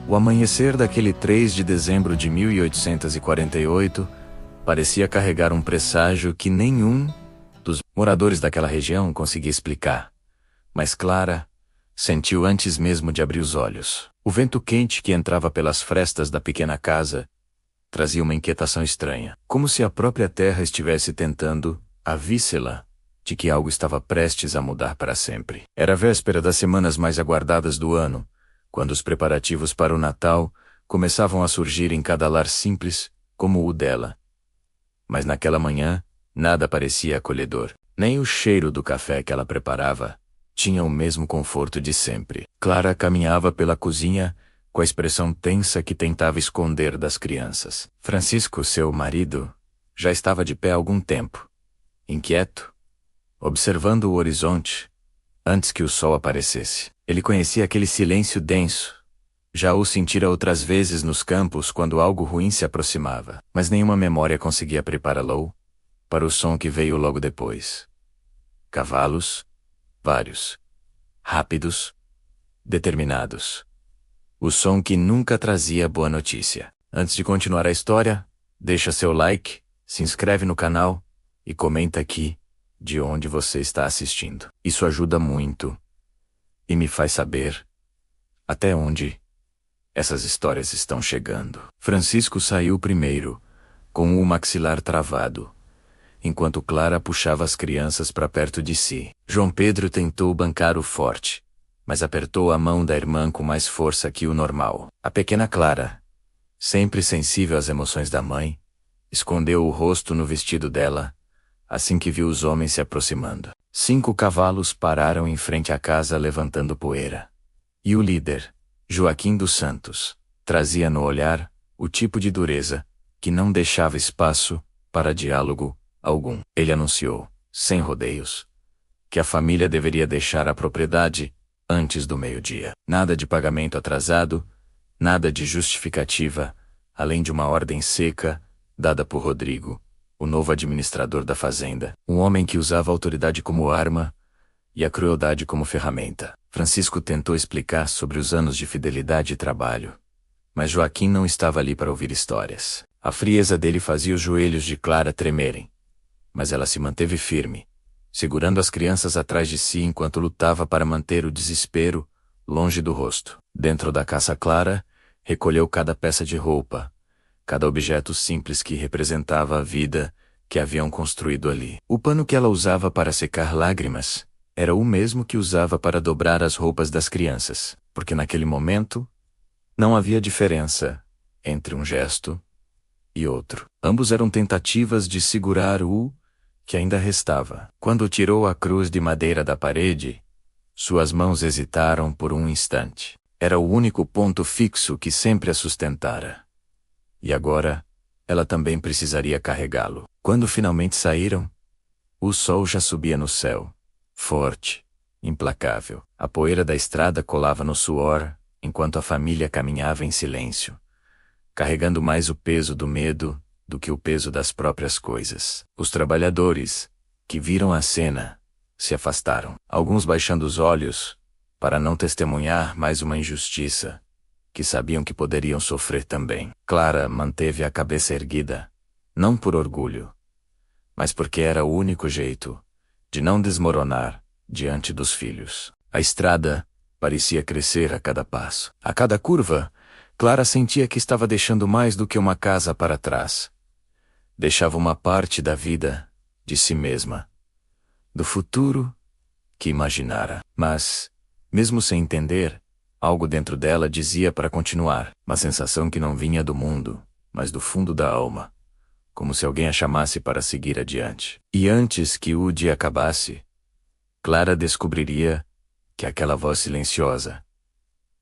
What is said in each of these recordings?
O amanhecer daquele 3 de dezembro de 1848 parecia carregar um presságio que nenhum dos moradores daquela região conseguia explicar. Mas Clara sentiu antes mesmo de abrir os olhos. O vento quente que entrava pelas frestas da pequena casa trazia uma inquietação estranha, como se a própria terra estivesse tentando avisá-la de que algo estava prestes a mudar para sempre. Era a véspera das semanas mais aguardadas do ano, quando os preparativos para o Natal começavam a surgir em cada lar simples, como o dela. Mas naquela manhã, nada parecia acolhedor. Nem o cheiro do café que ela preparava tinha o mesmo conforto de sempre. Clara caminhava pela cozinha com a expressão tensa que tentava esconder das crianças. Francisco, seu marido, já estava de pé há algum tempo, inquieto, observando o horizonte antes que o sol aparecesse. Ele conhecia aquele silêncio denso. Já o sentira outras vezes nos campos quando algo ruim se aproximava, mas nenhuma memória conseguia prepará-lo para o som que veio logo depois. Cavalos, vários, rápidos, determinados. O som que nunca trazia boa notícia. Antes de continuar a história, deixa seu like, se inscreve no canal e comenta aqui de onde você está assistindo. Isso ajuda muito e me faz saber até onde essas histórias estão chegando. Francisco saiu primeiro, com o maxilar travado, enquanto Clara puxava as crianças para perto de si. João Pedro tentou bancar o forte, mas apertou a mão da irmã com mais força que o normal. A pequena Clara, sempre sensível às emoções da mãe, escondeu o rosto no vestido dela assim que viu os homens se aproximando. 5 cavalos pararam em frente à casa levantando poeira. E o líder, Joaquim dos Santos, trazia no olhar o tipo de dureza que não deixava espaço para diálogo algum. Ele anunciou, sem rodeios, que a família deveria deixar a propriedade antes do meio-dia. Nada de pagamento atrasado, nada de justificativa, além de uma ordem seca dada por Rodrigo, o novo administrador da fazenda, um homem que usava a autoridade como arma e a crueldade como ferramenta. Francisco tentou explicar sobre os anos de fidelidade e trabalho, mas Joaquim não estava ali para ouvir histórias. A frieza dele fazia os joelhos de Clara tremerem, mas ela se manteve firme, segurando as crianças atrás de si enquanto lutava para manter o desespero longe do rosto. Dentro da casa, Clara recolheu cada peça de roupa, cada objeto simples que representava a vida que haviam construído ali. O pano que ela usava para secar lágrimas era o mesmo que usava para dobrar as roupas das crianças, porque naquele momento não havia diferença entre um gesto e outro. Ambos eram tentativas de segurar o que ainda restava. Quando tirou a cruz de madeira da parede, suas mãos hesitaram por um instante. Era o único ponto fixo que sempre a sustentara. E agora, ela também precisaria carregá-lo. Quando finalmente saíram, o sol já subia no céu, forte, implacável. A poeira da estrada colava no suor, enquanto a família caminhava em silêncio, carregando mais o peso do medo do que o peso das próprias coisas. Os trabalhadores, que viram a cena, se afastaram, alguns baixando os olhos, para não testemunhar mais uma injustiça que sabiam que poderiam sofrer também. Clara manteve a cabeça erguida, não por orgulho, mas porque era o único jeito de não desmoronar diante dos filhos. A estrada parecia crescer a cada passo. A cada curva, Clara sentia que estava deixando mais do que uma casa para trás. Deixava uma parte da vida, de si mesma, do futuro que imaginara. Mas, mesmo sem entender, algo dentro dela dizia para continuar, uma sensação que não vinha do mundo, mas do fundo da alma, como se alguém a chamasse para seguir adiante. E antes que o dia acabasse, Clara descobriria que aquela voz silenciosa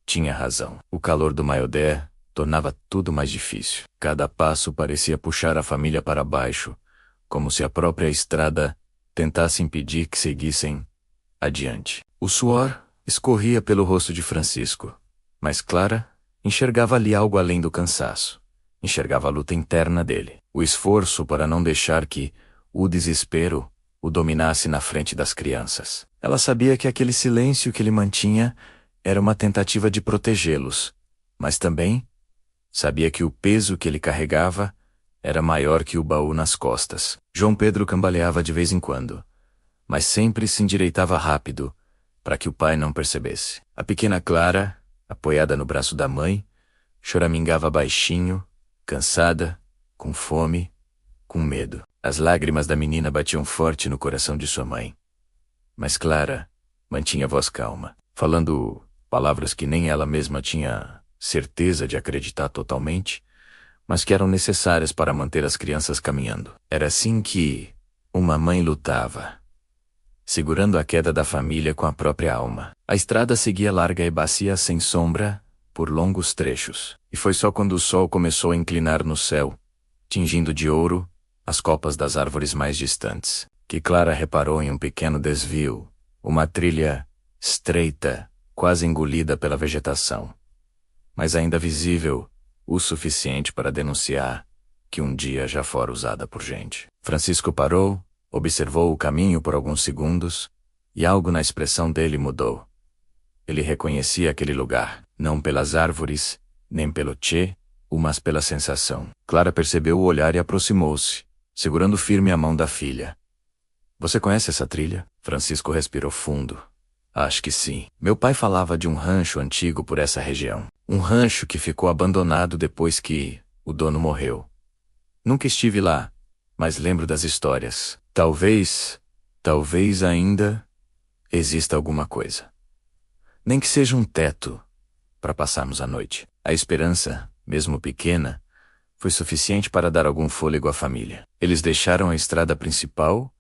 tinha razão. O calor do Maioder tornava tudo mais difícil. Cada passo parecia puxar a família para baixo, como se a própria estrada tentasse impedir que seguissem adiante. O suor escorria pelo rosto de Francisco, mas Clara enxergava ali algo além do cansaço. Enxergava a luta interna dele, o esforço para não deixar que o desespero o dominasse na frente das crianças. Ela sabia que aquele silêncio que ele mantinha era uma tentativa de protegê-los, mas também sabia que o peso que ele carregava era maior que o baú nas costas. João Pedro cambaleava de vez em quando, mas sempre se endireitava rápido, para que o pai não percebesse. A pequena Clara, apoiada no braço da mãe, choramingava baixinho, cansada, com fome, com medo. As lágrimas da menina batiam forte no coração de sua mãe. Mas Clara mantinha a voz calma, falando palavras que nem ela mesma tinha certeza de acreditar totalmente, mas que eram necessárias para manter as crianças caminhando. Era assim que uma mãe lutava, segurando a queda da família com a própria alma. A estrada seguia larga e bacia sem sombra, por longos trechos. E foi só quando o sol começou a inclinar no céu, tingindo de ouro as copas das árvores mais distantes, que Clara reparou em um pequeno desvio, uma trilha estreita, quase engolida pela vegetação, mas ainda visível o suficiente para denunciar que um dia já fora usada por gente. Francisco parou, observou o caminho por alguns segundos, e algo na expressão dele mudou. Ele reconhecia aquele lugar, não pelas árvores, nem pelo tchê, mas pela sensação. Clara percebeu o olhar e aproximou-se, segurando firme a mão da filha. Você conhece essa trilha? Francisco respirou fundo. Acho que sim. Meu pai falava de um rancho antigo por essa região. Um rancho que ficou abandonado depois que o dono morreu. Nunca estive lá, mas lembro das histórias. Talvez ainda exista alguma coisa. Nem que seja um teto para passarmos a noite. A esperança, mesmo pequena, foi suficiente para dar algum fôlego à família. Eles deixaram a estrada principal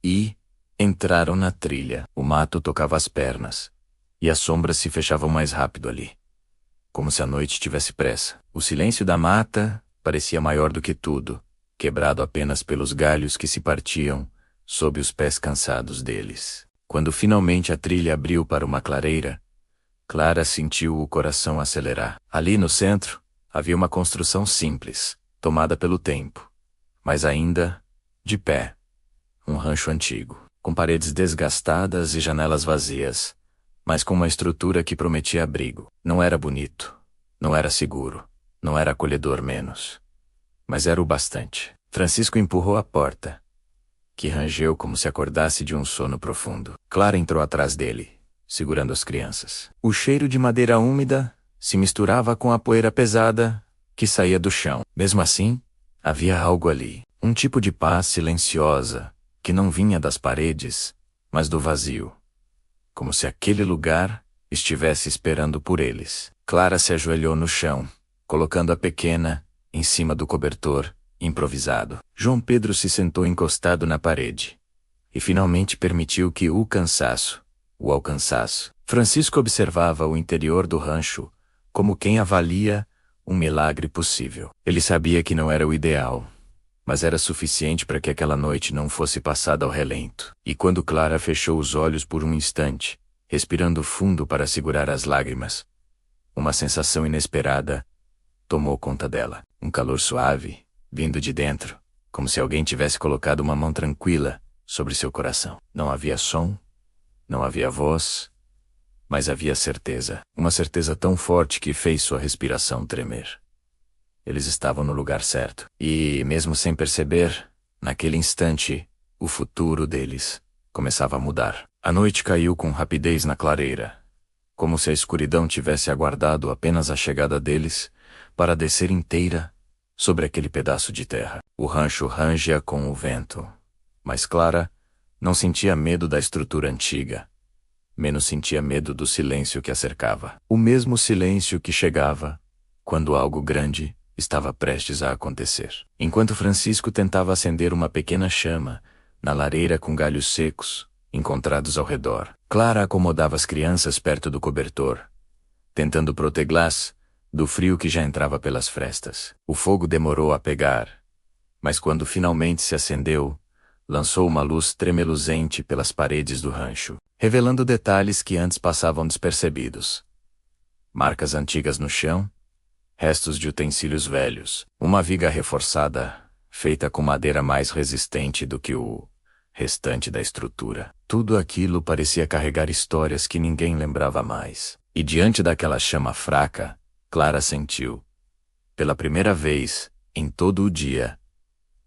e entraram na trilha. O mato tocava as pernas, e as sombras se fechavam mais rápido ali, como se a noite tivesse pressa. O silêncio da mata parecia maior do que tudo, quebrado apenas pelos galhos que se partiam sob os pés cansados deles. Quando finalmente a trilha abriu para uma clareira, Clara sentiu o coração acelerar. Ali no centro, havia uma construção simples, tomada pelo tempo, mas ainda de pé. Um rancho antigo, com paredes desgastadas e janelas vazias, mas com uma estrutura que prometia abrigo. Não era bonito, não era seguro, não era acolhedor menos, mas era o bastante. Francisco empurrou a porta, que rangeu como se acordasse de um sono profundo. Clara entrou atrás dele, segurando as crianças. O cheiro de madeira úmida se misturava com a poeira pesada que saía do chão. Mesmo assim, havia algo ali, um tipo de paz silenciosa, que não vinha das paredes, mas do vazio, como se aquele lugar estivesse esperando por eles. Clara se ajoelhou no chão, colocando a pequena em cima do cobertor improvisado. João Pedro se sentou encostado na parede e finalmente permitiu que o cansaço o alcançasse. Francisco observava o interior do rancho como quem avalia um milagre possível. Ele sabia que não era o ideal, mas era suficiente para que aquela noite não fosse passada ao relento. E quando Clara fechou os olhos por um instante, respirando fundo para segurar as lágrimas, uma sensação inesperada tomou conta dela. Um calor suave, vindo de dentro, como se alguém tivesse colocado uma mão tranquila sobre seu coração. Não havia som, não havia voz, mas havia certeza. Uma certeza tão forte que fez sua respiração tremer. Eles estavam no lugar certo. E, mesmo sem perceber, naquele instante, o futuro deles começava a mudar. A noite caiu com rapidez na clareira, como se a escuridão tivesse aguardado apenas a chegada deles para descer inteira sobre aquele pedaço de terra. O rancho rangia com o vento, mas Clara não sentia medo da estrutura antiga, menos sentia medo do silêncio que a cercava. O mesmo silêncio que chegava quando algo grande estava prestes a acontecer. Enquanto Francisco tentava acender uma pequena chama na lareira com galhos secos encontrados ao redor, Clara acomodava as crianças perto do cobertor, tentando protegê-las do frio que já entrava pelas frestas. O fogo demorou a pegar, mas quando finalmente se acendeu, lançou uma luz tremeluzente pelas paredes do rancho, revelando detalhes que antes passavam despercebidos. Marcas antigas no chão, restos de utensílios velhos, uma viga reforçada, feita com madeira mais resistente do que o restante da estrutura. Tudo aquilo parecia carregar histórias que ninguém lembrava mais. E diante daquela chama fraca, Clara sentiu, pela primeira vez, em todo o dia,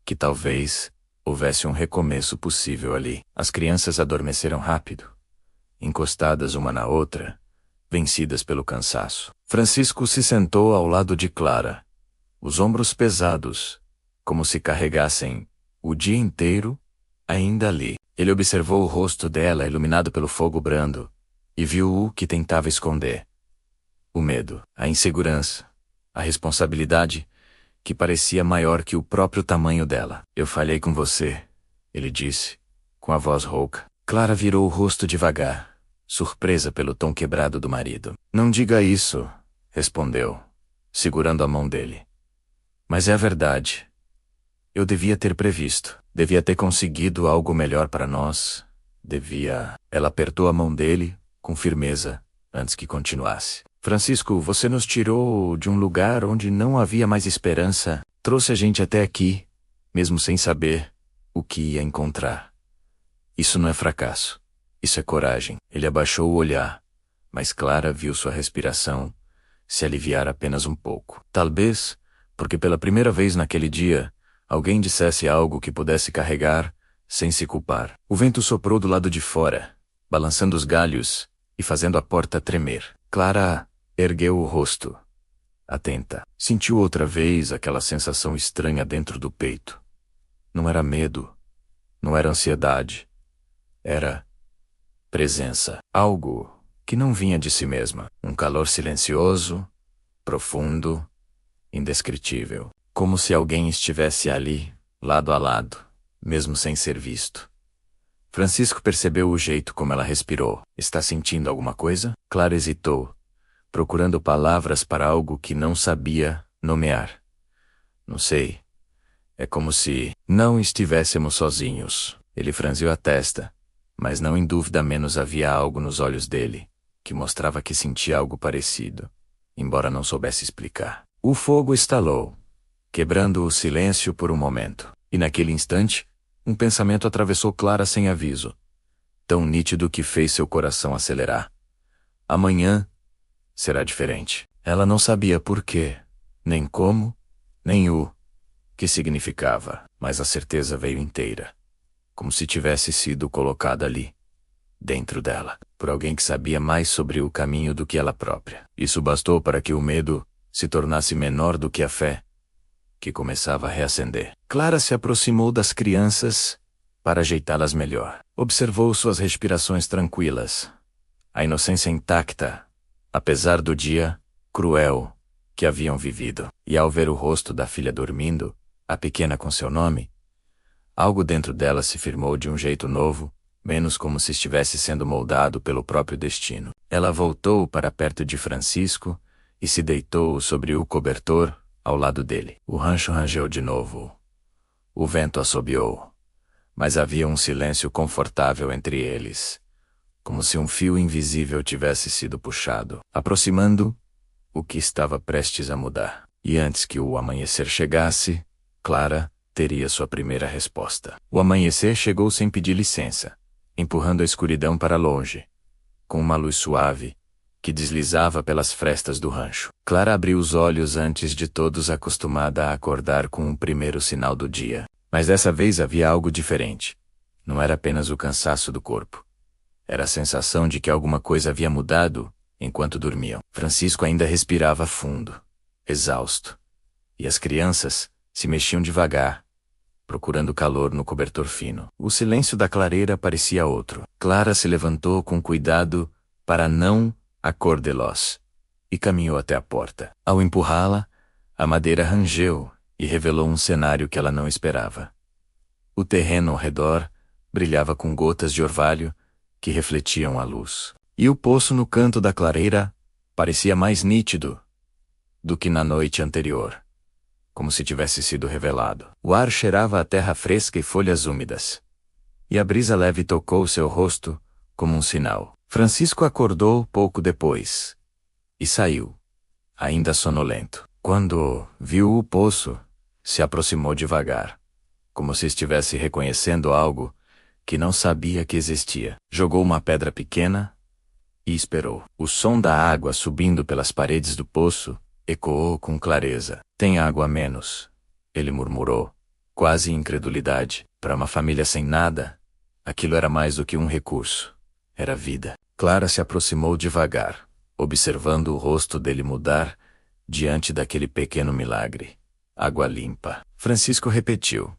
que talvez houvesse um recomeço possível ali. As crianças adormeceram rápido, encostadas uma na outra, vencidas pelo cansaço. Francisco se sentou ao lado de Clara, os ombros pesados, como se carregassem o dia inteiro ainda ali. Ele observou o rosto dela iluminado pelo fogo brando e viu o que tentava esconder. O medo, a insegurança, a responsabilidade que parecia maior que o próprio tamanho dela. Eu falhei com você, ele disse, com a voz rouca. Clara virou o rosto devagar, surpresa pelo tom quebrado do marido. Não diga isso, respondeu, segurando a mão dele. Mas é a verdade. Eu devia ter previsto. Devia ter conseguido algo melhor para nós. Devia... Ela apertou a mão dele, com firmeza, antes que continuasse. Francisco, você nos tirou de um lugar onde não havia mais esperança. Trouxe a gente até aqui, mesmo sem saber o que ia encontrar. Isso não é fracasso. Isso é coragem. Ele abaixou o olhar, mas Clara viu sua respiração se aliviar apenas um pouco. Talvez, porque pela primeira vez naquele dia, alguém dissesse algo que pudesse carregar, sem se culpar. O vento soprou do lado de fora, balançando os galhos e fazendo a porta tremer. Clara ergueu o rosto, atenta. Sentiu outra vez aquela sensação estranha dentro do peito. Não era medo, não era ansiedade. Era presença. Algo que não vinha de si mesma. Um calor silencioso, profundo, indescritível. Como se alguém estivesse ali, lado a lado, mesmo sem ser visto. Francisco percebeu o jeito como ela respirou. Está sentindo alguma coisa? Clara hesitou, procurando palavras para algo que não sabia nomear. Não sei. É como se não estivéssemos sozinhos. Ele franziu a testa, mas não em dúvida menos havia algo nos olhos dele, que mostrava que sentia algo parecido, embora não soubesse explicar. O fogo estalou, quebrando o silêncio por um momento. E naquele instante, um pensamento atravessou Clara sem aviso, tão nítido que fez seu coração acelerar. Amanhã será diferente. Ela não sabia por quê, nem como, nem o que significava, mas a certeza veio inteira, como se tivesse sido colocada ali, dentro dela, por alguém que sabia mais sobre o caminho do que ela própria. Isso bastou para que o medo se tornasse menor do que a fé, que começava a reacender. Clara se aproximou das crianças para ajeitá-las melhor. Observou suas respirações tranquilas, a inocência intacta, apesar do dia cruel que haviam vivido. E ao ver o rosto da filha dormindo, a pequena com seu nome, algo dentro dela se firmou de um jeito novo, menos como se estivesse sendo moldado pelo próprio destino. Ela voltou para perto de Francisco e se deitou sobre o cobertor ao lado dele. O rancho rangeu de novo. O vento assobiou, mas havia um silêncio confortável entre eles, como se um fio invisível tivesse sido puxado, aproximando o que estava prestes a mudar. E antes que o amanhecer chegasse, Clara teria sua primeira resposta. O amanhecer chegou sem pedir licença, empurrando a escuridão para longe, com uma luz suave que deslizava pelas frestas do rancho. Clara abriu os olhos antes de todos, acostumada a acordar com o primeiro sinal do dia. Mas dessa vez havia algo diferente. Não era apenas o cansaço do corpo. Era a sensação de que alguma coisa havia mudado enquanto dormiam. Francisco ainda respirava fundo, exausto. E as crianças se mexiam devagar, procurando calor no cobertor fino. O silêncio da clareira parecia outro. Clara se levantou com cuidado para não acordá-los e caminhou até a porta. Ao empurrá-la, a madeira rangeu e revelou um cenário que ela não esperava. O terreno ao redor brilhava com gotas de orvalho que refletiam a luz. E o poço no canto da clareira parecia mais nítido do que na noite anterior, como se tivesse sido revelado. O ar cheirava a terra fresca e folhas úmidas, e a brisa leve tocou seu rosto como um sinal. Francisco acordou pouco depois e saiu, ainda sonolento. Quando viu o poço, se aproximou devagar, como se estivesse reconhecendo algo que não sabia que existia. Jogou uma pedra pequena e esperou. O som da água subindo pelas paredes do poço Ecoou com clareza. Tem água a menos, ele murmurou, quase em incredulidade. Para uma família sem nada, aquilo era mais do que um recurso. Era vida. Clara se aproximou devagar, observando o rosto dele mudar diante daquele pequeno milagre. Água limpa. Francisco repetiu,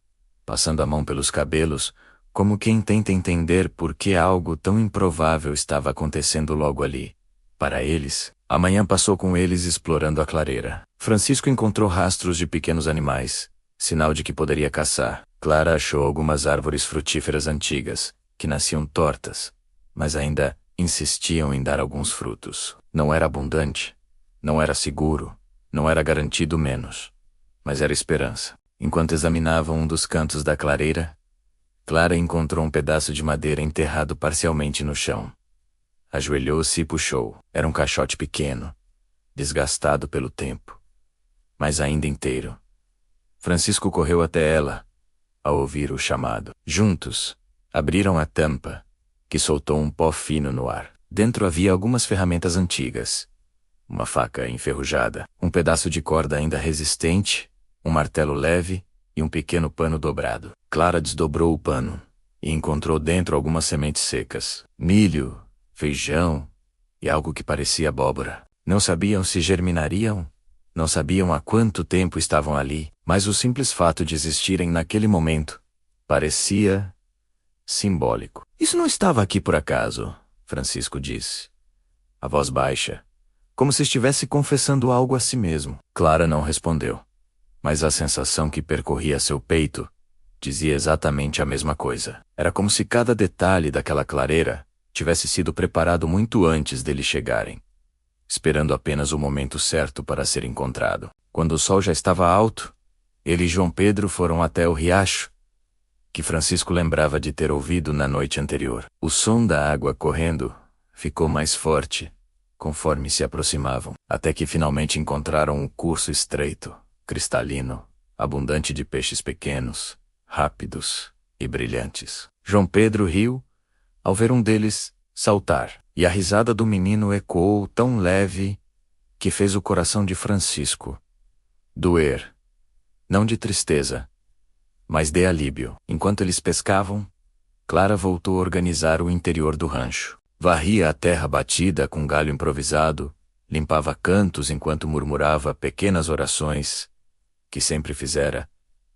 passando a mão pelos cabelos, como quem tenta entender por que algo tão improvável estava acontecendo logo ali. Para eles, a manhã passou com eles explorando a clareira. Francisco encontrou rastros de pequenos animais, sinal de que poderia caçar. Clara achou algumas árvores frutíferas antigas, que nasciam tortas, mas ainda insistiam em dar alguns frutos. Não era abundante, não era seguro, não era garantido menos, mas era esperança. Enquanto examinavam um dos cantos da clareira, Clara encontrou um pedaço de madeira enterrado parcialmente no chão. Ajoelhou-se e puxou. Era um caixote pequeno, desgastado pelo tempo, mas ainda inteiro. Francisco correu até ela, ao ouvir o chamado. Juntos, abriram a tampa, que soltou um pó fino no ar. Dentro havia algumas ferramentas antigas. Uma faca enferrujada, um pedaço de corda ainda resistente, um martelo leve e um pequeno pano dobrado. Clara desdobrou o pano e encontrou dentro algumas sementes secas. Milho, feijão e algo que parecia abóbora. Não sabiam se germinariam, não sabiam há quanto tempo estavam ali, mas o simples fato de existirem naquele momento parecia simbólico. Isso não estava aqui por acaso, Francisco disse, a voz baixa, como se estivesse confessando algo a si mesmo. Clara não respondeu, mas a sensação que percorria seu peito dizia exatamente a mesma coisa. Era como se cada detalhe daquela clareira tivesse sido preparado muito antes deles chegarem, esperando apenas o momento certo para ser encontrado. Quando o sol já estava alto, ele e João Pedro foram até o riacho, que Francisco lembrava de ter ouvido na noite anterior. O som da água correndo ficou mais forte conforme se aproximavam, até que finalmente encontraram um curso estreito, cristalino, abundante de peixes pequenos, rápidos e brilhantes. João Pedro riu ao ver um deles saltar, e a risada do menino ecoou tão leve que fez o coração de Francisco doer, não de tristeza, mas de alívio. Enquanto eles pescavam, Clara voltou a organizar o interior do rancho. Varria a terra batida com galho improvisado, limpava cantos enquanto murmurava pequenas orações, que sempre fizera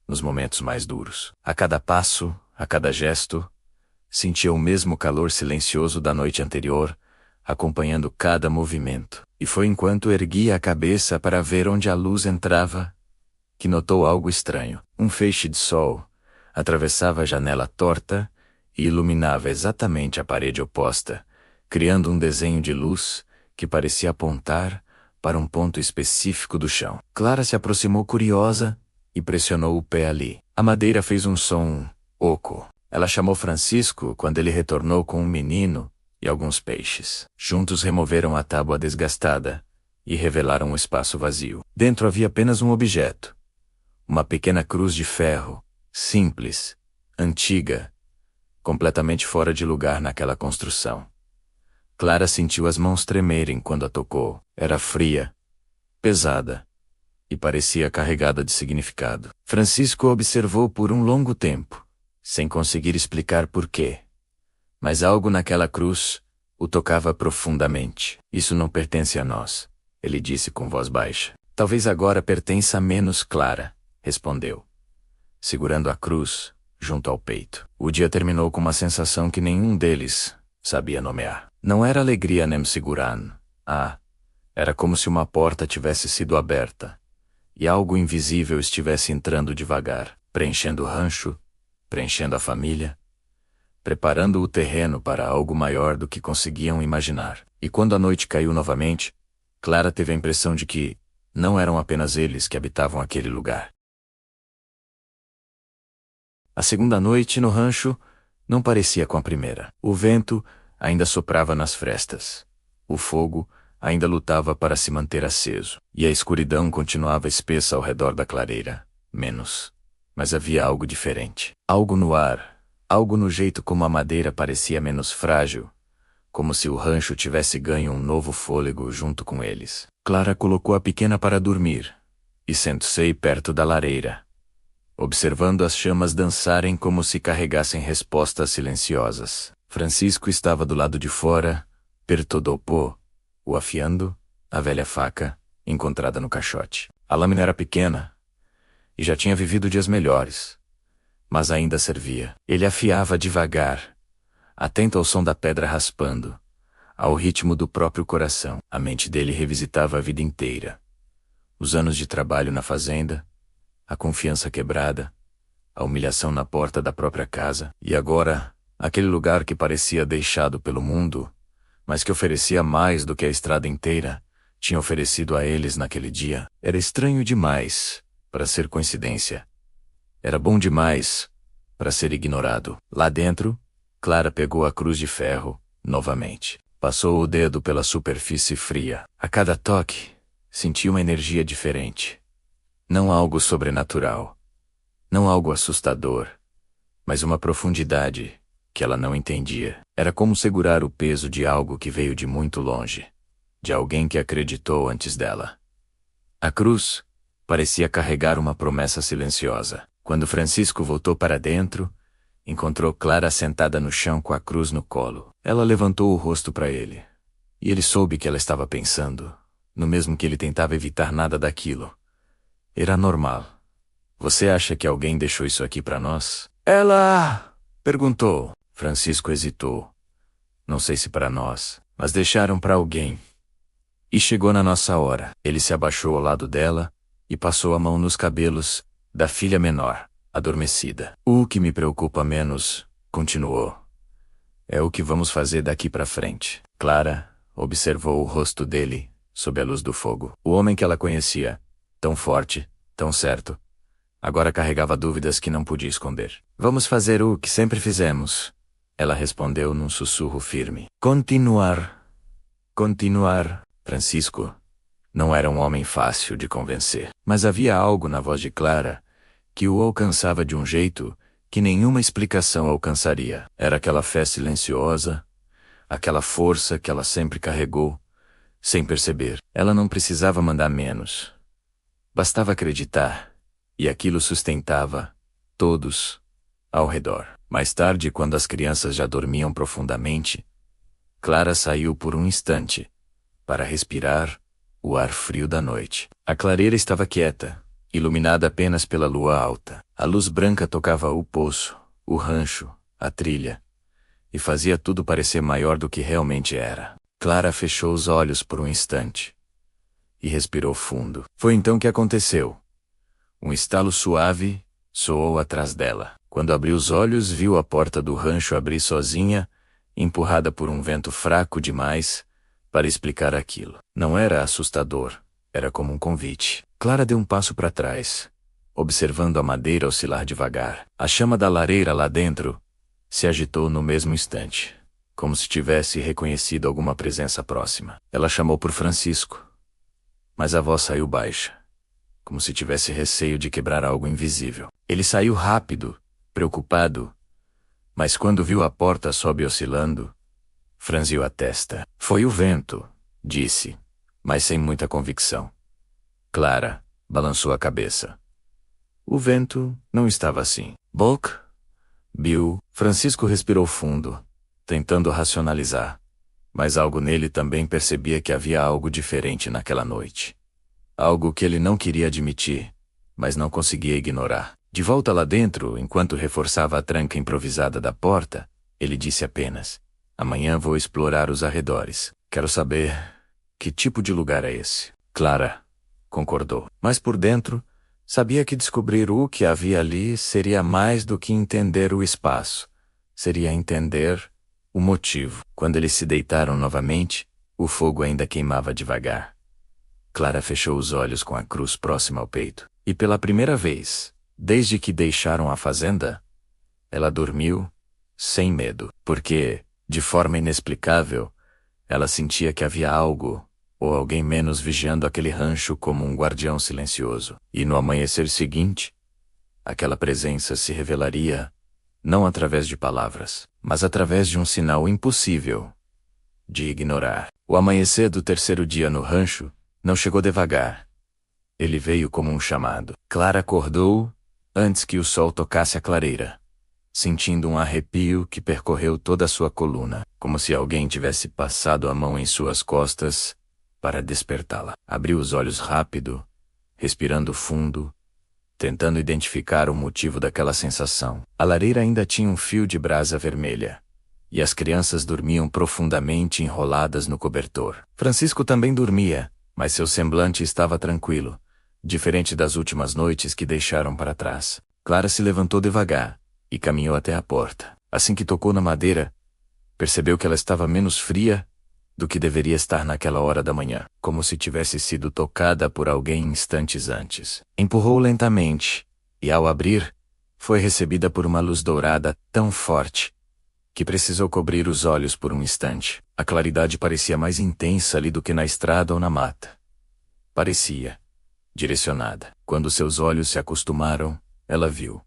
nos momentos mais duros. A cada passo, a cada gesto, sentia o mesmo calor silencioso da noite anterior, acompanhando cada movimento. E foi enquanto erguia a cabeça para ver onde a luz entrava, que notou algo estranho. Um feixe de sol atravessava a janela torta e iluminava exatamente a parede oposta, criando um desenho de luz que parecia apontar para um ponto específico do chão. Clara se aproximou curiosa e pressionou o pé ali. A madeira fez um som oco. Ela chamou Francisco quando ele retornou com um menino e alguns peixes. Juntos removeram a tábua desgastada e revelaram um espaço vazio. Dentro havia apenas um objeto. Uma pequena cruz de ferro, simples, antiga, completamente fora de lugar naquela construção. Clara sentiu as mãos tremerem quando a tocou. Era fria, pesada e parecia carregada de significado. Francisco observou por um longo tempo, sem conseguir explicar por quê. Mas algo naquela cruz o tocava profundamente. Isso não pertence a nós, ele disse com voz baixa. Talvez agora pertença a menos. Clara respondeu, segurando a cruz junto ao peito. O dia terminou com uma sensação que nenhum deles sabia nomear. Não era alegria nem segurança. Era como se uma porta tivesse sido aberta e algo invisível estivesse entrando devagar, preenchendo o rancho, preenchendo a família, preparando o terreno para algo maior do que conseguiam imaginar. E quando a noite caiu novamente, Clara teve a impressão de que não eram apenas eles que habitavam aquele lugar. A segunda noite no rancho não parecia com a primeira. O vento ainda soprava nas frestas. O fogo ainda lutava para se manter aceso. E a escuridão continuava espessa ao redor da clareira. Menos. Mas havia algo diferente. Algo no ar. Algo no jeito como a madeira parecia menos frágil. Como se o rancho tivesse ganho um novo fôlego junto com eles. Clara colocou a pequena para dormir e sentou-se perto da lareira, observando as chamas dançarem como se carregassem respostas silenciosas. Francisco estava do lado de fora, perto do pó, o afiando, a velha faca, encontrada no caixote. A lâmina era pequena e já tinha vivido dias melhores, mas ainda servia. Ele afiava devagar, atento ao som da pedra raspando, ao ritmo do próprio coração. A mente dele revisitava a vida inteira. Os anos de trabalho na fazenda, a confiança quebrada, a humilhação na porta da própria casa, e agora, aquele lugar que parecia deixado pelo mundo, mas que oferecia mais do que a estrada inteira tinha oferecido a eles naquele dia. Era estranho demais para ser coincidência. Era bom demais para ser ignorado. Lá dentro, Clara pegou a cruz de ferro, novamente. Passou o dedo pela superfície fria. A cada toque, sentia uma energia diferente. Não algo sobrenatural. Não algo assustador. Mas uma profundidade que ela não entendia. Era como segurar o peso de algo que veio de muito longe. De alguém que acreditou antes dela. A cruz parecia carregar uma promessa silenciosa. Quando Francisco voltou para dentro, encontrou Clara sentada no chão com a cruz no colo. Ela levantou o rosto para ele. E ele soube que ela estava pensando, no mesmo que ele tentava evitar nada daquilo. Era normal. Você acha que alguém deixou isso aqui para nós? Ela perguntou. Francisco hesitou. Não sei se para nós, mas deixaram para alguém. E chegou na nossa hora. Ele se abaixou ao lado dela e passou a mão nos cabelos da filha menor, adormecida. O que me preocupa menos, continuou, é o que vamos fazer daqui para frente. Clara observou o rosto dele sob a luz do fogo. O homem que ela conhecia, tão forte, tão certo, agora carregava dúvidas que não podia esconder. Vamos fazer o que sempre fizemos, ela respondeu num sussurro firme. Continuar. Continuar. Francisco não era um homem fácil de convencer, mas havia algo na voz de Clara que o alcançava de um jeito que nenhuma explicação alcançaria. Era aquela fé silenciosa, aquela força que ela sempre carregou, sem perceber. Ela não precisava mandar menos. Bastava acreditar, e aquilo sustentava todos ao redor. Mais tarde, quando as crianças já dormiam profundamente, Clara saiu por um instante, para respirar o ar frio da noite. A clareira estava quieta, iluminada apenas pela lua alta. A luz branca tocava o poço, o rancho, a trilha, e fazia tudo parecer maior do que realmente era. Clara fechou os olhos por um instante e respirou fundo. Foi então que aconteceu. Um estalo suave soou atrás dela. Quando abriu os olhos, viu a porta do rancho abrir sozinha, empurrada por um vento fraco demais para explicar aquilo. Não era assustador, era como um convite. Clara deu um passo para trás, observando a madeira oscilar devagar. A chama da lareira lá dentro se agitou no mesmo instante, como se tivesse reconhecido alguma presença próxima. Ela chamou por Francisco, mas a voz saiu baixa, como se tivesse receio de quebrar algo invisível. Ele saiu rápido, preocupado, mas quando viu a porta sobe oscilando, franziu a testa. Foi o vento, disse, mas sem muita convicção. Clara balançou a cabeça. O vento não estava assim. Bulk? Bill? Francisco respirou fundo, tentando racionalizar, mas algo nele também percebia que havia algo diferente naquela noite. Algo que ele não queria admitir, mas não conseguia ignorar. De volta lá dentro, enquanto reforçava a tranca improvisada da porta, ele disse apenas: amanhã vou explorar os arredores. Quero saber que tipo de lugar é esse. Clara concordou. Mas por dentro, sabia que descobrir o que havia ali seria mais do que entender o espaço. Seria entender o motivo. Quando eles se deitaram novamente, o fogo ainda queimava devagar. Clara fechou os olhos com a cruz próxima ao peito. E pela primeira vez, desde que deixaram a fazenda, ela dormiu sem medo. Porque, de forma inexplicável, ela sentia que havia algo ou alguém menos vigiando aquele rancho como um guardião silencioso. E no amanhecer seguinte, aquela presença se revelaria não através de palavras, mas através de um sinal impossível de ignorar. O amanhecer do terceiro dia no rancho Não chegou devagar. Ele veio como um chamado. Clara acordou antes que o sol tocasse a clareira, sentindo um arrepio que percorreu toda a sua coluna, como se alguém tivesse passado a mão em suas costas para despertá-la. Abriu os olhos rápido, respirando fundo, tentando identificar o motivo daquela sensação. A lareira ainda tinha um fio de brasa vermelha, e as crianças dormiam profundamente enroladas no cobertor. Francisco também dormia, mas seu semblante estava tranquilo, diferente das últimas noites que deixaram para trás. Clara se levantou devagar e caminhou até a porta. Assim que tocou na madeira, percebeu que ela estava menos fria do que deveria estar naquela hora da manhã, como se tivesse sido tocada por alguém instantes antes. Empurrou lentamente, e ao abrir, foi recebida por uma luz dourada tão forte que precisou cobrir os olhos por um instante. A claridade parecia mais intensa ali do que na estrada ou na mata. Parecia direcionada. Quando seus olhos se acostumaram, ela viu.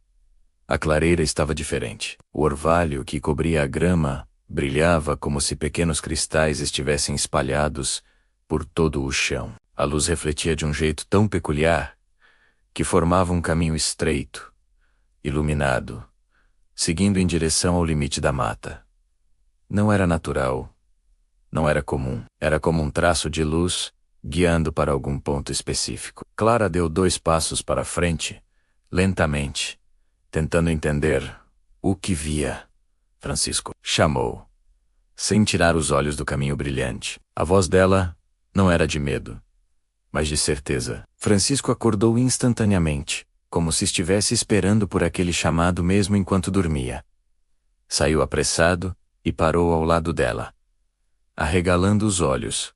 A clareira estava diferente. O orvalho que cobria a grama brilhava como se pequenos cristais estivessem espalhados por todo o chão. A luz refletia de um jeito tão peculiar que formava um caminho estreito, iluminado, seguindo em direção ao limite da mata. Não era natural, não era comum. Era como um traço de luz guiando para algum ponto específico. Clara deu 2 passos para frente, lentamente, tentando entender o que via. Francisco chamou, sem tirar os olhos do caminho brilhante. A voz dela não era de medo, mas de certeza. Francisco acordou instantaneamente, como se estivesse esperando por aquele chamado mesmo enquanto dormia. Saiu apressado e parou ao lado dela, arregalando os olhos.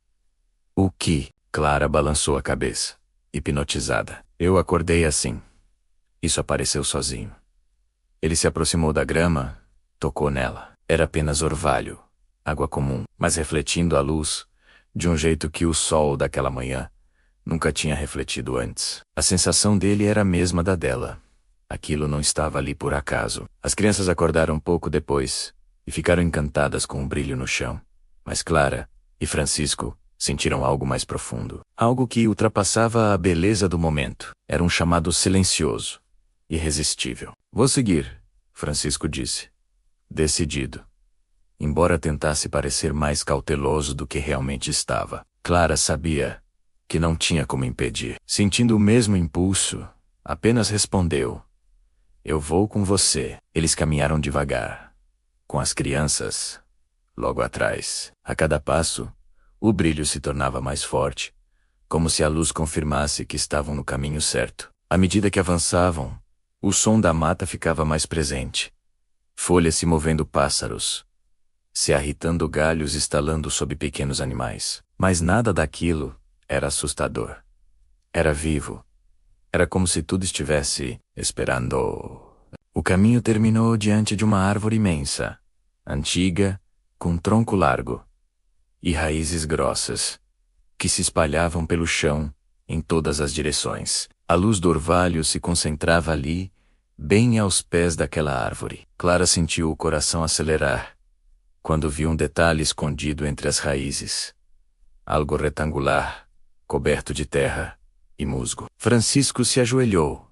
O que? Clara balançou a cabeça, hipnotizada. Eu acordei assim. Isso apareceu sozinho. Ele se aproximou da grama, tocou nela. Era apenas orvalho, água comum, mas refletindo a luz, de um jeito que o sol daquela manhã nunca tinha refletido antes. A sensação dele era a mesma da dela. Aquilo não estava ali por acaso. As crianças acordaram pouco depois e ficaram encantadas com o brilho no chão. Mas Clara e Francisco sentiram algo mais profundo. Algo que ultrapassava a beleza do momento. Era um chamado silencioso, irresistível. Vou seguir, Francisco disse, decidido, embora tentasse parecer mais cauteloso do que realmente estava. Clara sabia que não tinha como impedir. Sentindo o mesmo impulso, apenas respondeu: eu vou com você. Eles caminharam devagar, com as crianças logo atrás. A cada passo, o brilho se tornava mais forte, como se a luz confirmasse que estavam no caminho certo. À medida que avançavam, o som da mata ficava mais presente. Folhas se movendo, pássaros se arritando, galhos estalando sob pequenos animais. Mas nada daquilo era assustador. Era vivo. Era como se tudo estivesse esperando. O caminho terminou diante de uma árvore imensa, antiga, com tronco largo e raízes grossas, que se espalhavam pelo chão em todas as direções. A luz do orvalho se concentrava ali, bem aos pés daquela árvore. Clara sentiu o coração acelerar quando viu um detalhe escondido entre as raízes. Algo retangular, coberto de terra e musgo. Francisco se ajoelhou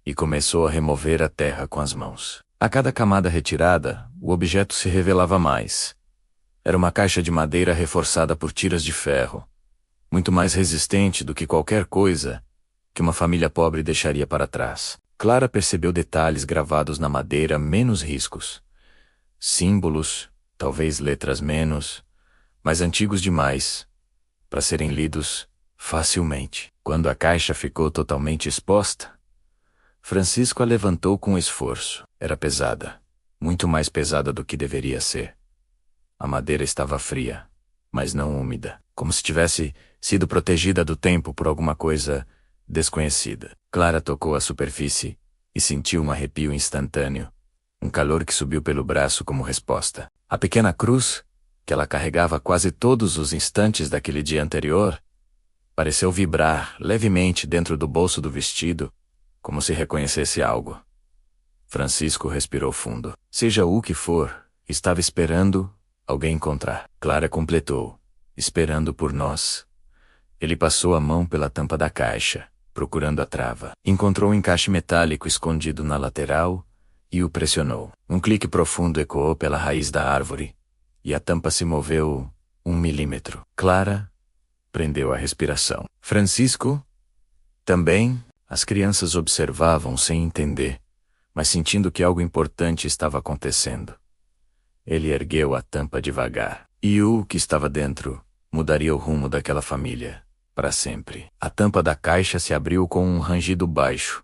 e começou a remover a terra com as mãos. A cada camada retirada, o objeto se revelava mais. Era uma caixa de madeira reforçada por tiras de ferro, muito mais resistente do que qualquer coisa que uma família pobre deixaria para trás. Clara percebeu detalhes gravados na madeira menos riscos. Símbolos, talvez letras menos, mas antigos demais para serem lidos facilmente. Quando a caixa ficou totalmente exposta, Francisco a levantou com esforço. Era pesada, muito mais pesada do que deveria ser. A madeira estava fria, mas não úmida, como se tivesse sido protegida do tempo por alguma coisa desconhecida. Clara tocou a superfície e sentiu um arrepio instantâneo, um calor que subiu pelo braço como resposta. A pequena cruz, que ela carregava quase todos os instantes daquele dia anterior, pareceu vibrar levemente dentro do bolso do vestido, como se reconhecesse algo. Francisco respirou fundo. Seja o que for, estava esperando alguém encontrar. Clara completou: esperando por nós. Ele passou a mão pela tampa da caixa, procurando a trava. Encontrou um encaixe metálico escondido na lateral e o pressionou. Um clique profundo ecoou pela raiz da árvore e a tampa se moveu 1 milímetro. Clara prendeu a respiração. Francisco também. As crianças observavam sem entender, mas sentindo que algo importante estava acontecendo. Ele ergueu a tampa devagar. E o que estava dentro mudaria o rumo daquela família para sempre. A tampa da caixa se abriu com um rangido baixo,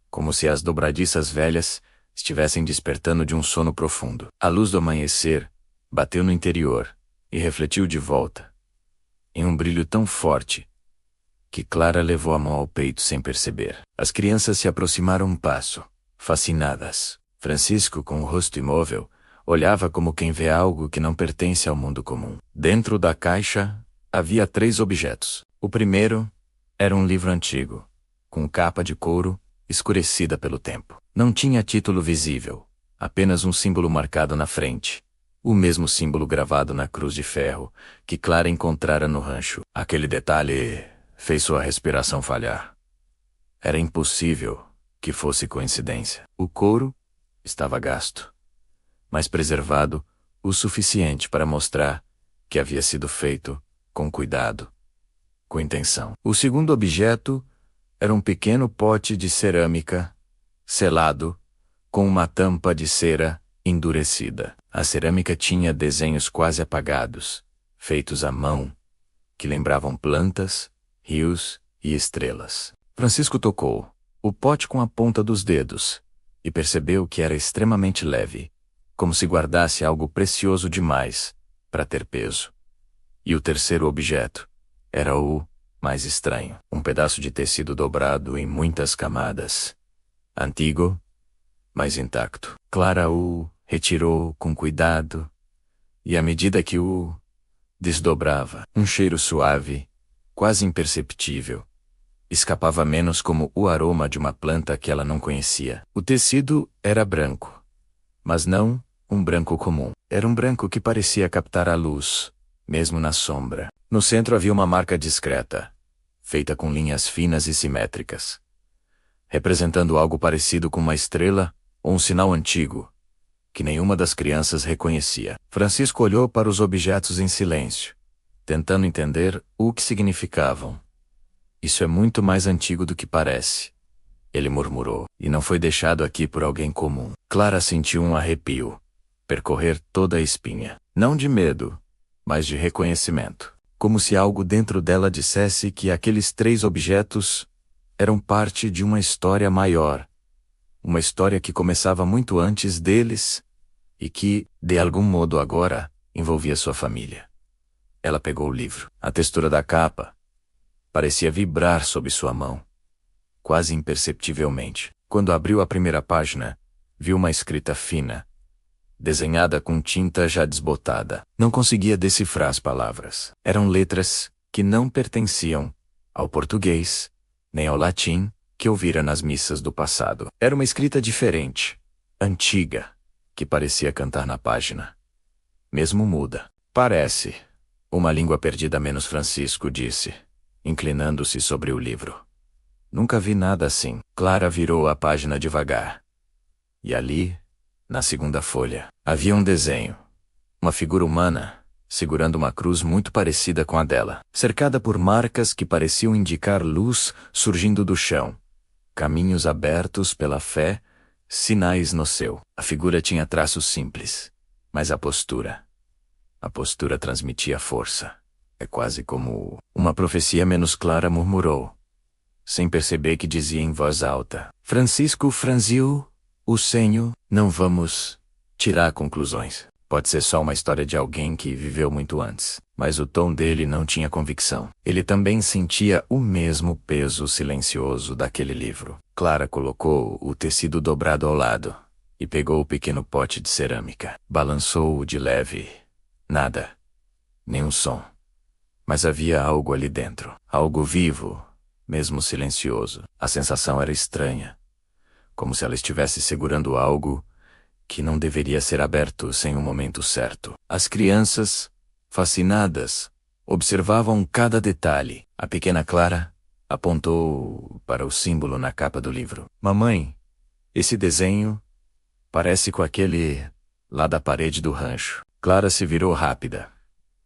como se as dobradiças velhas estivessem despertando de um sono profundo. A luz do amanhecer bateu no interior e refletiu de volta, em um brilho tão forte que Clara levou a mão ao peito sem perceber. As crianças se aproximaram um passo, fascinadas. Francisco, com o rosto imóvel, olhava como quem vê algo que não pertence ao mundo comum. Dentro da caixa havia 3 objetos. O primeiro era um livro antigo, com capa de couro escurecida pelo tempo. Não tinha título visível, apenas um símbolo marcado na frente. O mesmo símbolo gravado na cruz de ferro que Clara encontrara no rancho. Aquele detalhe fez sua respiração falhar. Era impossível que fosse coincidência. O couro estava gasto, mas preservado o suficiente para mostrar que havia sido feito com cuidado, com intenção. O segundo objeto era um pequeno pote de cerâmica, selado, com uma tampa de cera endurecida. A cerâmica tinha desenhos quase apagados, feitos à mão, que lembravam plantas, rios e estrelas. Francisco tocou o pote com a ponta dos dedos e percebeu que era extremamente leve, como se guardasse algo precioso demais para ter peso. E o terceiro objeto era o mais estranho. Um pedaço de tecido dobrado em muitas camadas. Antigo, mas intacto. Clara o retirou com cuidado e à medida que o desdobrava, um cheiro suave, quase imperceptível, escapava menos como o aroma de uma planta que ela não conhecia. O tecido era branco, mas não um branco comum. Era um branco que parecia captar a luz, mesmo na sombra. No centro havia uma marca discreta, feita com linhas finas e simétricas, representando algo parecido com uma estrela ou um sinal antigo, que nenhuma das crianças reconhecia. Francisco olhou para os objetos em silêncio, tentando entender o que significavam. Isso é muito mais antigo do que parece, ele murmurou, e não foi deixado aqui por alguém comum. Clara sentiu um arrepio percorrer toda a espinha, não de medo, mas de reconhecimento, como se algo dentro dela dissesse que aqueles 3 objetos eram parte de uma história maior, uma história que começava muito antes deles e que, de algum modo agora, envolvia sua família. Ela pegou o livro. A textura da capa parecia vibrar sob sua mão, quase imperceptivelmente. Quando abriu a primeira página, viu uma escrita fina, desenhada com tinta já desbotada. Não conseguia decifrar as palavras. Eram letras que não pertenciam ao português, nem ao latim, que ouvira nas missas do passado. Era uma escrita diferente, antiga, que parecia cantar na página, mesmo muda. Parece uma língua perdida, menos Francisco disse, inclinando-se sobre o livro. Nunca vi nada assim. Clara virou a página devagar. E ali, na segunda folha, havia um desenho. Uma figura humana, segurando uma cruz muito parecida com a dela, cercada por marcas que pareciam indicar luz surgindo do chão, caminhos abertos pela fé, sinais no céu. A figura tinha traços simples, mas a postura transmitia força. É quase como uma profecia, menos Clara murmurou, sem perceber que dizia em voz alta. Francisco franziu o senho. Não vamos tirar conclusões. Pode ser só uma história de alguém que viveu muito antes. Mas o tom dele não tinha convicção. Ele também sentia o mesmo peso silencioso daquele livro. Clara colocou o tecido dobrado ao lado e pegou o pequeno pote de cerâmica. Balançou-o de leve. Nada. Nenhum som. Mas havia algo ali dentro. Algo vivo, mesmo silencioso. A sensação era estranha, como se ela estivesse segurando algo que não deveria ser aberto sem o momento certo. As crianças, fascinadas, Observavam cada detalhe. A pequena Clara apontou para o símbolo na capa do livro. Mamãe, esse desenho parece com aquele lá da parede do rancho. Clara se virou rápida.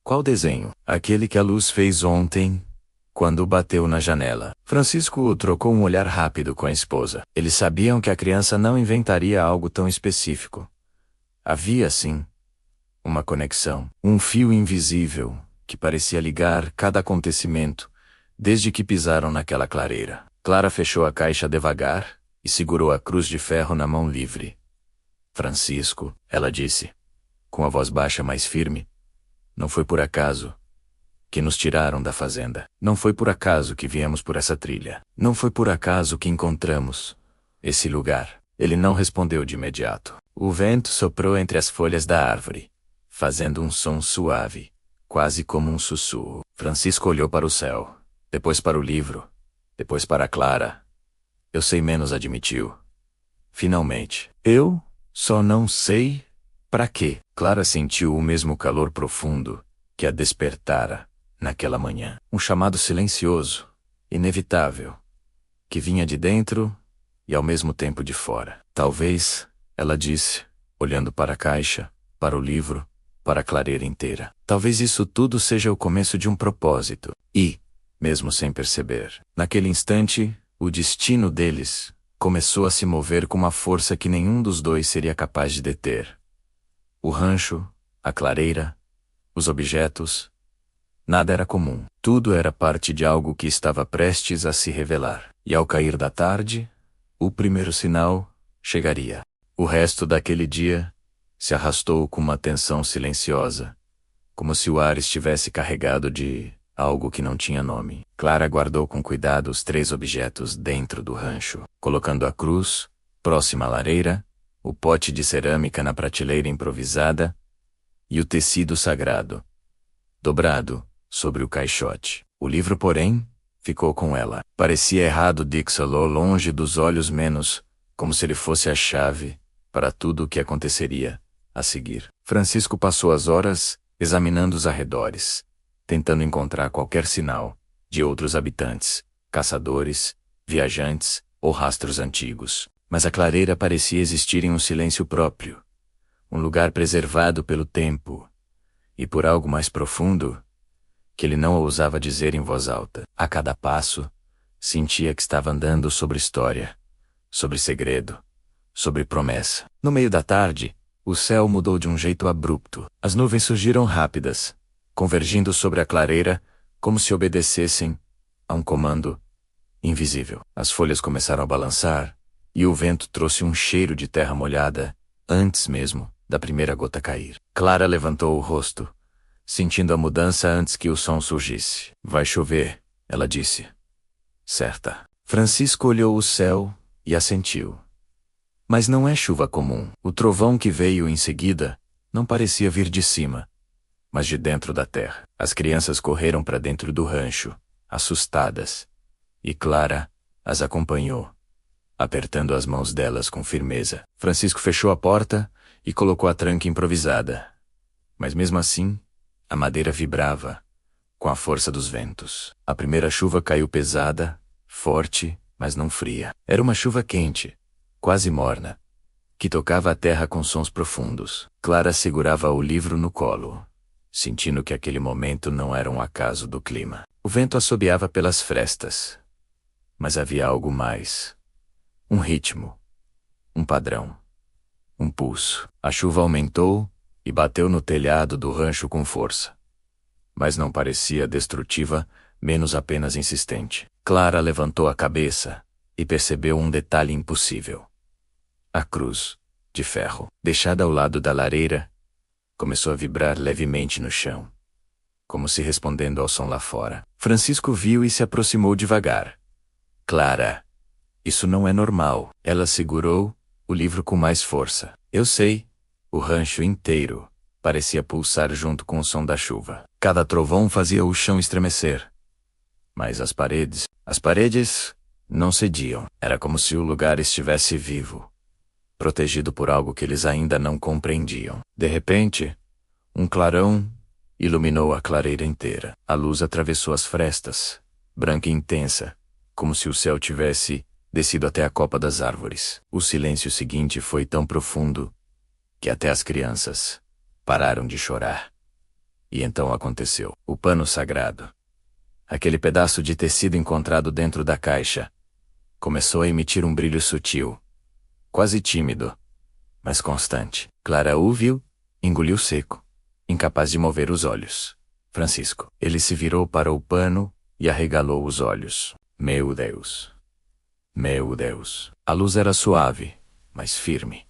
Qual desenho? Aquele que a luz fez ontem, quando bateu na janela. Francisco trocou um olhar rápido com a esposa. Eles sabiam que a criança não inventaria algo tão específico. Havia, sim, uma conexão, um fio invisível que parecia ligar cada acontecimento desde que pisaram naquela clareira. Clara fechou a caixa devagar e segurou a cruz de ferro na mão livre. Francisco, ela disse, com a voz baixa mais firme, não foi por acaso que nos tiraram da fazenda. Não foi por acaso que viemos por essa trilha. Não foi por acaso que encontramos esse lugar. Ele não respondeu de imediato. O vento soprou entre as folhas da árvore, fazendo um som suave, quase como um sussurro. Francisco olhou para o céu, depois para o livro, depois para Clara. Eu sei menos, admitiu. Finalmente. Eu só não sei para quê. Clara sentiu o mesmo calor profundo que a despertara naquela manhã. Um chamado silencioso, inevitável, que vinha de dentro e ao mesmo tempo de fora. Talvez, ela disse, olhando para a caixa, para o livro, para a clareira inteira. Talvez isso tudo seja o começo de um propósito. E, mesmo sem perceber, naquele instante, o destino deles começou a se mover com uma força que nenhum dos dois seria capaz de deter. O rancho, a clareira, os objetos, nada era comum. Tudo era parte de algo que estava prestes a se revelar. E ao cair da tarde, o primeiro sinal chegaria. O resto daquele dia se arrastou com uma tensão silenciosa, como se o ar estivesse carregado de algo que não tinha nome. Clara guardou com cuidado os 3 objetos dentro do rancho, colocando a cruz, próxima à lareira, o pote de cerâmica na prateleira improvisada e o tecido sagrado, dobrado, sobre o caixote. O livro, porém, ficou com ela. Parecia errado Dixalô longe dos olhos, menos como se ele fosse a chave para tudo o que aconteceria a seguir. Francisco passou as horas examinando os arredores, tentando encontrar qualquer sinal de outros habitantes, caçadores, viajantes ou rastros antigos. Mas a clareira parecia existir em um silêncio próprio, um lugar preservado pelo tempo e por algo mais profundo que ele não ousava dizer em voz alta. A cada passo, sentia que estava andando sobre história, sobre segredo, sobre promessa. No meio da tarde, o céu mudou de um jeito abrupto. As nuvens surgiram rápidas, convergindo sobre a clareira, como se obedecessem a um comando invisível. As folhas começaram a balançar, e o vento trouxe um cheiro de terra molhada, antes mesmo da primeira gota cair. Clara levantou o rosto, sentindo a mudança antes que o som surgisse. Vai chover, ela disse. Certa. Francisco olhou o céu e assentiu. Mas não é chuva comum. O trovão que veio em seguida não parecia vir de cima, mas de dentro da terra. As crianças correram para dentro do rancho, assustadas, e Clara as acompanhou, apertando as mãos delas com firmeza. Francisco fechou a porta e colocou a tranca improvisada. Mas mesmo assim, a madeira vibrava com a força dos ventos. A primeira chuva caiu pesada, forte, mas não fria. Era uma chuva quente, quase morna, que tocava a terra com sons profundos. Clara segurava o livro no colo, sentindo que aquele momento não era um acaso do clima. O vento assobiava pelas frestas, mas havia algo mais. Um ritmo, um padrão, um pulso. A chuva aumentou e bateu no telhado do rancho com força. Mas não parecia destrutiva, menos apenas insistente. Clara levantou a cabeça e percebeu um detalhe impossível. A cruz, de ferro, deixada ao lado da lareira, começou a vibrar levemente no chão, como se respondendo ao som lá fora. Francisco viu e se aproximou devagar. Clara, isso não é normal. Ela segurou o livro com mais força. Eu sei. O rancho inteiro parecia pulsar junto com o som da chuva. Cada trovão fazia o chão estremecer. Mas as paredes não cediam. Era como se o lugar estivesse vivo, protegido por algo que eles ainda não compreendiam. De repente, um clarão iluminou a clareira inteira. A luz atravessou as frestas, branca e intensa, como se o céu tivesse descido até a copa das árvores. O silêncio seguinte foi tão profundo que até as crianças pararam de chorar. E então aconteceu. O pano sagrado, aquele pedaço de tecido encontrado dentro da caixa, começou a emitir um brilho sutil, quase tímido, mas constante. Clara o viu, engoliu seco, incapaz de mover os olhos. Francisco. Ele se virou para o pano e arregalou os olhos. Meu Deus! Meu Deus! A luz era suave, mas firme,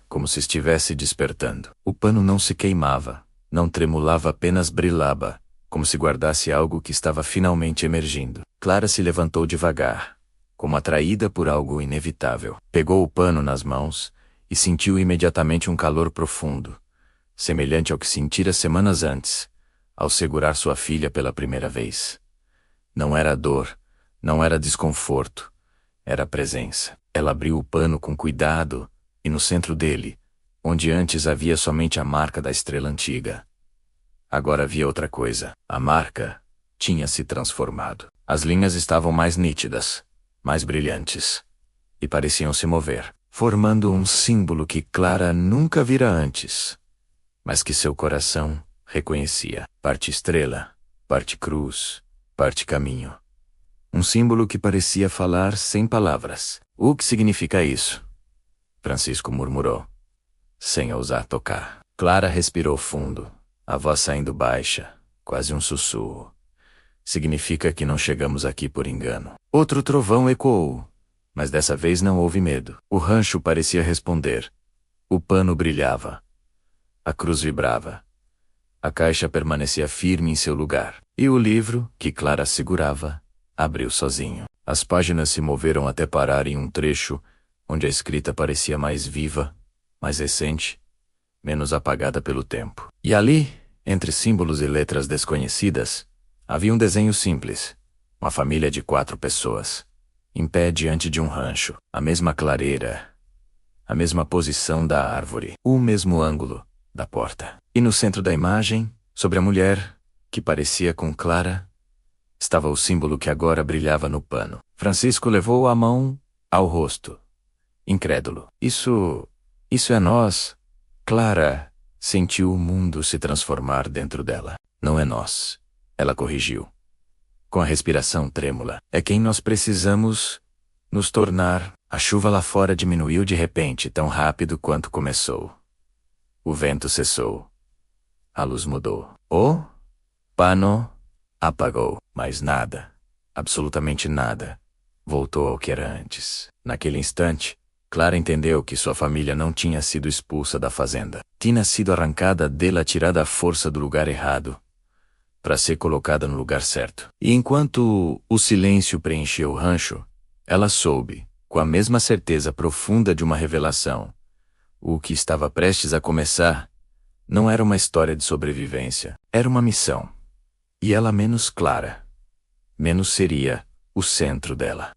como se estivesse despertando. O pano não se queimava, não tremulava, apenas brilhava, como se guardasse algo que estava finalmente emergindo. Clara se levantou devagar, como atraída por algo inevitável. Pegou o pano nas mãos e sentiu imediatamente um calor profundo, semelhante ao que sentira semanas antes, ao segurar sua filha pela primeira vez. Não era dor, não era desconforto, era presença. Ela abriu o pano com cuidado, e no centro dele, onde antes havia somente a marca da estrela antiga, agora havia outra coisa. A marca tinha se transformado. As linhas estavam mais nítidas, mais brilhantes, e pareciam se mover, formando um símbolo que Clara nunca vira antes, mas que seu coração reconhecia. Parte estrela, parte cruz, parte caminho. Um símbolo que parecia falar sem palavras. O que significa isso? Francisco murmurou, sem ousar tocar. Clara respirou fundo, a voz saindo baixa, quase um sussurro. Significa que não chegamos aqui por engano. Outro trovão ecoou, mas dessa vez não houve medo. O rancho parecia responder. O pano brilhava. A cruz vibrava. A caixa permanecia firme em seu lugar. E o livro, que Clara segurava, abriu sozinho. As páginas se moveram até parar em um trecho onde a escrita parecia mais viva, mais recente, menos apagada pelo tempo. E ali, entre símbolos e letras desconhecidas, havia um desenho simples. Uma família de 4 pessoas, em pé diante de um rancho. A mesma clareira, a mesma posição da árvore, o mesmo ângulo da porta. E no centro da imagem, sobre a mulher, que parecia com Clara, estava o símbolo que agora brilhava no pano. Francisco levou a mão ao rosto, incrédulo. Isso é nós. Clara sentiu o mundo se transformar dentro dela. Não é nós, ela corrigiu, com a respiração trêmula. É quem nós precisamos nos tornar. A chuva lá fora diminuiu de repente, tão rápido quanto começou. O vento cessou. A luz mudou. O pano apagou, mas nada, absolutamente nada, voltou ao que era antes. Naquele instante, Clara entendeu que sua família não tinha sido expulsa da fazenda. Tinha sido arrancada dela, tirada à força do lugar errado, para ser colocada no lugar certo. E enquanto o silêncio preencheu o rancho, ela soube, com a mesma certeza profunda de uma revelação, o que estava prestes a começar não era uma história de sobrevivência, era uma missão. E ela menos Clara, menos seria o centro dela.